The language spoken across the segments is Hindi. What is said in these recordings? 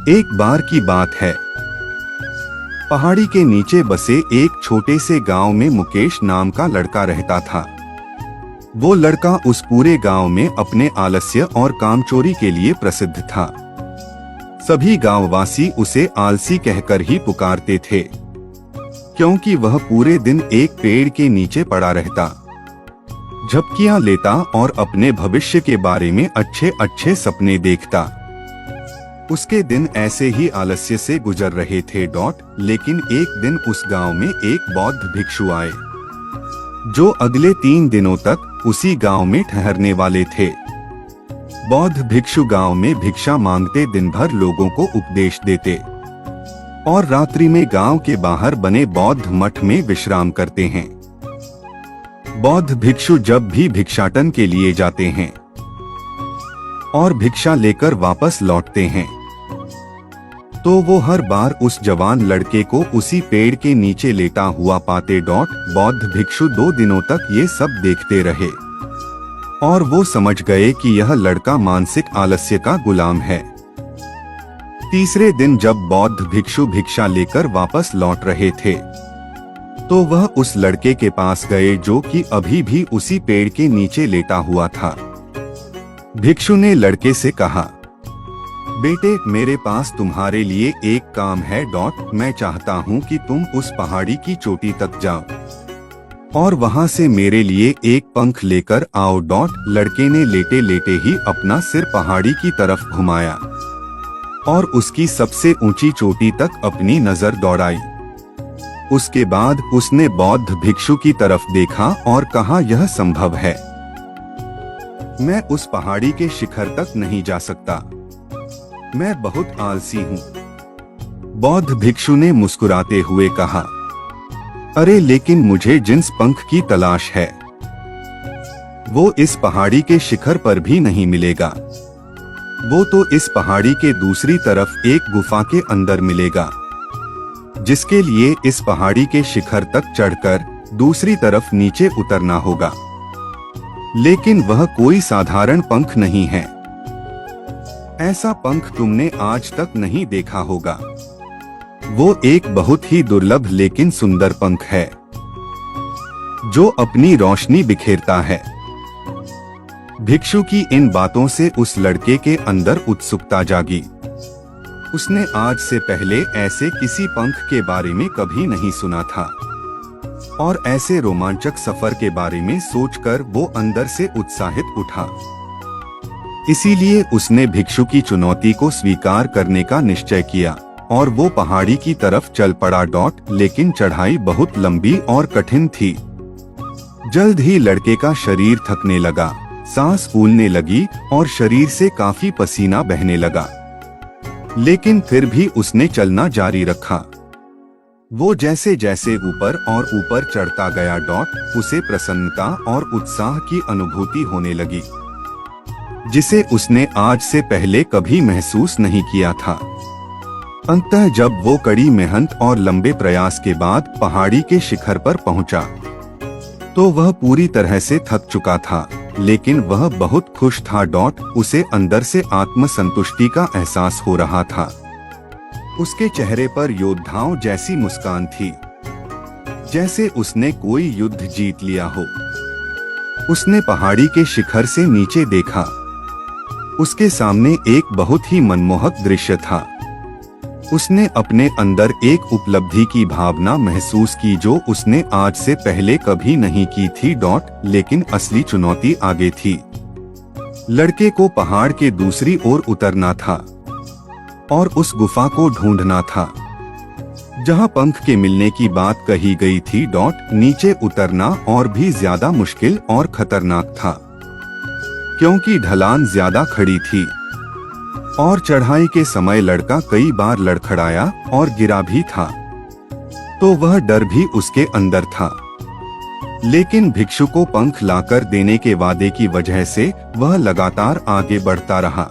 एक बार की बात है, पहाड़ी के नीचे बसे एक छोटे से गांव में मुकेश नाम का लड़का रहता था। वो लड़का उस पूरे गांव में अपने आलस्य और कामचोरी के लिए प्रसिद्ध था। सभी गांववासी उसे आलसी कहकर ही पुकारते थे, क्योंकि वह पूरे दिन एक पेड़ के नीचे पड़ा रहता, झपकियां लेता और अपने भविष्य के बारे में अच्छे अच्छे सपने देखता। उसके दिन ऐसे ही आलस्य से गुजर रहे थे। लेकिन एक दिन उस गांव में एक बौद्ध भिक्षु आए, जो अगले 3 दिनों तक उसी गांव में ठहरने वाले थे। बौद्ध भिक्षु गांव में भिक्षा मांगते दिन भर लोगों को उपदेश देते और रात्रि में गांव के बाहर बने बौद्ध मठ में विश्राम करते हैं। बौद्ध भिक्षु जब भी भिक्षाटन के लिए जाते हैं और भिक्षा लेकर वापस लौटते हैं, तो वो हर बार उस जवान लड़के को उसी पेड़ के नीचे लेटा हुआ पाते। बौद्ध भिक्षु 2 दिनों तक ये सब देखते रहे और वो समझ गए कि यह लड़का मानसिक आलस्य का गुलाम है। तीसरे दिन जब बौद्ध भिक्षु भिक्षा लेकर वापस लौट रहे थे, तो वह उस लड़के के पास गए जो कि अभी भी उसी पेड़ के नीचे लेटा हुआ था। भिक्षु ने लड़के से कहा, बेटे, मेरे पास तुम्हारे लिए एक काम है। मैं चाहता हूँ कि तुम उस पहाड़ी की चोटी तक जाओ और वहाँ से मेरे लिए एक पंख लेकर आओ। लड़के ने लेटे लेटे ही अपना सिर पहाड़ी की तरफ घुमाया और उसकी सबसे ऊंची चोटी तक अपनी नजर दौड़ाई। उसके बाद उसने बौद्ध भिक्षु की तरफ देखा और कहा, यह संभव है, मैं उस पहाड़ी के शिखर तक नहीं जा सकता, मैं बहुत आलसी हूँ। बौद्ध भिक्षु ने मुस्कुराते हुए कहा, अरे लेकिन मुझे जिस पंख की तलाश है वो इस पहाड़ी के शिखर पर भी नहीं मिलेगा। वो तो इस पहाड़ी के दूसरी तरफ एक गुफा के अंदर मिलेगा, जिसके लिए इस पहाड़ी के शिखर तक चढ़कर दूसरी तरफ नीचे उतरना होगा। लेकिन वह कोई साधारण पंख नहीं है। ऐसा पंख तुमने आज तक नहीं देखा होगा। वो एक बहुत ही दुर्लभ लेकिन सुंदर पंख है, जो अपनी रोशनी बिखेरता है। भिक्षु की इन बातों से उस लड़के के अंदर उत्सुकता जागी। उसने आज से पहले ऐसे किसी पंख के बारे में कभी नहीं सुना था और ऐसे रोमांचक सफर के बारे में सोचकर वो अंदर से उत्साहित उठा। इसीलिए उसने भिक्षु की चुनौती को स्वीकार करने का निश्चय किया और वो पहाड़ी की तरफ चल पड़ा। लेकिन चढ़ाई बहुत लंबी और कठिन थी। जल्द ही लड़के का शरीर थकने लगा, सांस फूलने लगी और शरीर से काफी पसीना बहने लगा। लेकिन फिर भी उसने चलना जारी रखा। वो जैसे जैसे ऊपर और ऊपर चढ़ता गया, उसे प्रसन्नता और उत्साह की अनुभूति होने लगी, जिसे उसने आज से पहले कभी महसूस नहीं किया था। अंततः जब वो कड़ी मेहनत और लंबे प्रयास के बाद पहाड़ी के शिखर पर पहुंचा, तो वह पूरी तरह से थक चुका था, लेकिन वह बहुत खुश था। उसे अंदर से आत्मसंतुष्टि का एहसास हो रहा था। उसके चेहरे पर योद्धाओं जैसी मुस्कान थी, जैसे उसने कोई युद्ध जीत लिया हो। उसने पहाड़ी के शिखर से नीचे देखा। उसके सामने एक बहुत ही मनमोहक दृश्य था। उसने अपने अंदर एक उपलब्धि की भावना महसूस की जो उसने आज से पहले कभी नहीं की थी। लेकिन असली चुनौती आगे थी। लड़के को पहाड़ के दूसरी ओर उतरना था और उस गुफा को ढूंढना था, जहां पंख के मिलने की बात कही गई थी। नीचे उतरना और भी ज्यादा मुश्किल और खतरनाक था, क्योंकि ढलान ज्यादा खड़ी थी और चढ़ाई के समय लड़का कई बार लड़खड़ाया और गिरा भी था, तो वह डर भी उसके अंदर था। लेकिन भिक्षु को पंख लाकर देने के वादे की वजह से वह लगातार आगे बढ़ता रहा।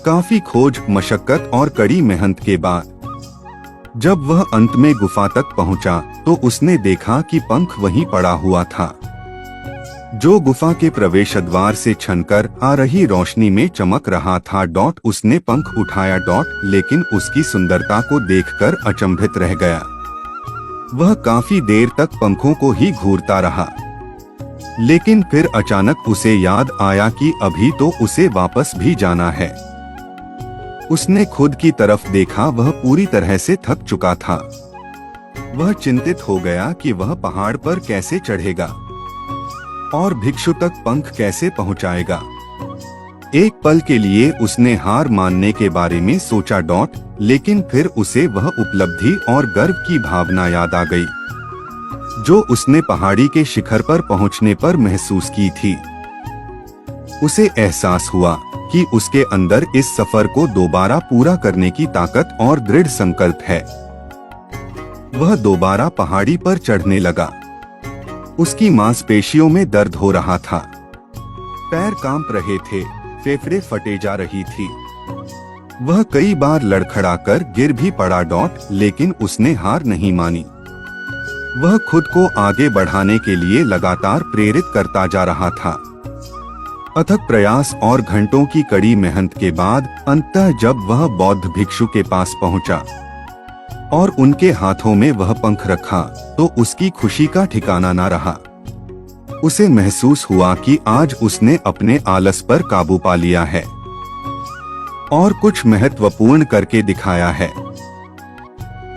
काफी खोज, मशक्कत और कड़ी मेहनत के बाद जब वह अंत में गुफा तक पहुंचा, तो उसने देखा कि पंख वहीं पड़ा हुआ था। जो गुफा के प्रवेश द्वार से छनकर आ रही रोशनी में चमक रहा था। उसने पंख उठाया। लेकिन उसकी सुंदरता को देखकर अचंभित रह गया। वह काफी देर तक पंखों को ही घूरता रहा, लेकिन फिर अचानक उसे याद आया कि अभी तो उसे वापस भी जाना है। उसने खुद की तरफ देखा। वह पूरी तरह से थक चुका था। वह चिंतित हो गया कि वह पहाड़ पर कैसे चढ़ेगा और भिक्षु तक पंख कैसे पहुंचाएगा। एक पल के लिए उसने हार मानने के बारे में सोचा। लेकिन फिर उसे वह उपलब्धि और गर्व की भावना याद आ गई जो उसने पहाड़ी के शिखर पर पहुंचने पर महसूस की थी। उसे एहसास हुआ कि उसके अंदर इस सफर को दोबारा पूरा करने की ताकत और दृढ़ संकल्प है। वह दोबारा पहाड़ी पर चढ़ने लगा। उसकी मांसपेशियों में दर्द हो रहा था, पैर कांप रहे थे, फेफड़े फटे जा रही थी। वह कई बार लड़खड़ाकर गिर भी पड़ा। लेकिन उसने हार नहीं मानी। वह खुद को आगे बढ़ाने के लिए लगातार प्रेरित करता जा रहा था। अथक प्रयास और घंटों की कड़ी मेहनत के बाद अंततः जब वह बौद्ध भिक्षु के पास पहुंचा और उनके हाथों में वह पंख रखा तो उसकी खुशी का ठिकाना न रहा। उसे महसूस हुआ कि आज उसने अपने आलस पर काबू पा लिया है और कुछ महत्वपूर्ण करके दिखाया है।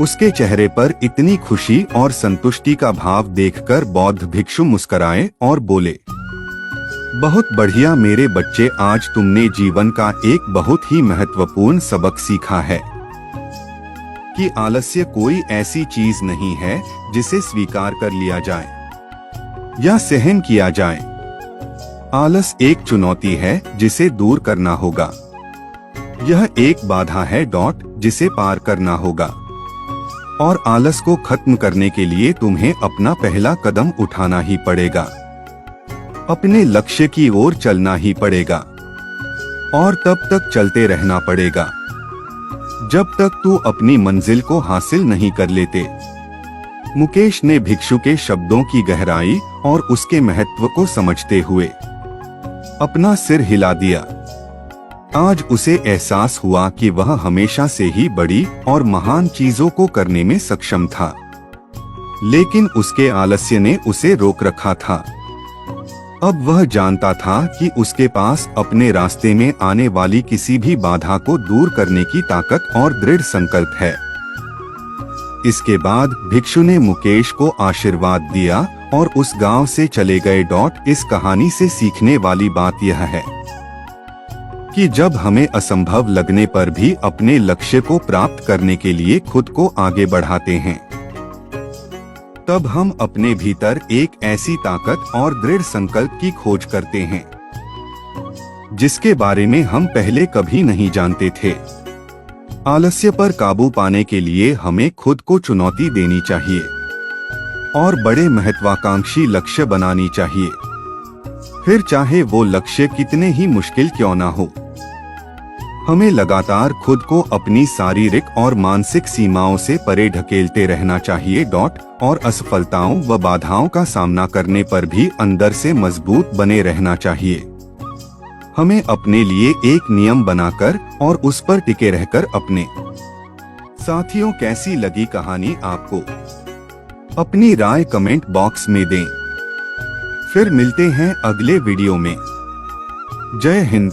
उसके चेहरे पर इतनी खुशी और संतुष्टि का भाव देखकर बौद्ध भिक्षु मुस्कुराए और बोले, बहुत बढ़िया मेरे बच्चे, आज तुमने जीवन का एक बहुत ही महत्वपूर्ण सबक सीखा है कि आलस्य कोई ऐसी चीज नहीं है जिसे स्वीकार कर लिया जाए या सहन किया जाए। आलस एक चुनौती है जिसे दूर करना होगा। यह एक बाधा है जिसे पार करना होगा और आलस को खत्म करने के लिए तुम्हें अपना पहला कदम उठाना ही पड़ेगा। अपने लक्ष्य की ओर चलना ही पड़ेगा और तब तक चलते रहना पड़ेगा जब तक तू अपनी मंजिल को हासिल नहीं कर लेते। मुकेश ने भिक्षु के शब्दों की गहराई और उसके महत्व को समझते हुए अपना सिर हिला दिया। आज उसे एहसास हुआ कि वह हमेशा से ही बड़ी और महान चीजों को करने में सक्षम था, लेकिन उसके आलस्य ने उसे रोक रखा था। अब वह जानता था कि उसके पास अपने रास्ते में आने वाली किसी भी बाधा को दूर करने की ताकत और दृढ़ संकल्प है। इसके बाद भिक्षु ने मुकेश को आशीर्वाद दिया और उस गांव से चले गए। इस कहानी से सीखने वाली बात यह है कि जब हमें असंभव लगने पर भी अपने लक्ष्य को प्राप्त करने के लिए खुद को आगे बढ़ाते हैं, तब हम अपने भीतर एक ऐसी ताकत और दृढ़ संकल्प की खोज करते हैं जिसके बारे में हम पहले कभी नहीं जानते थे। आलस्य पर काबू पाने के लिए हमें खुद को चुनौती देनी चाहिए और बड़े महत्वाकांक्षी लक्ष्य बनानी चाहिए, फिर चाहे वो लक्ष्य कितने ही मुश्किल क्यों ना हो। हमें लगातार खुद को अपनी शारीरिक और मानसिक सीमाओं से परे ढकेलते रहना चाहिए। और असफलताओं व बाधाओं का सामना करने पर भी अंदर से मजबूत बने रहना चाहिए। हमें अपने लिए एक नियम बनाकर और उस पर टिके रहकर अपने साथियों, कैसी लगी कहानी आपको? अपनी राय कमेंट बॉक्स में दें। फिर मिलते हैं अगले वीडियो में। जय हिंद।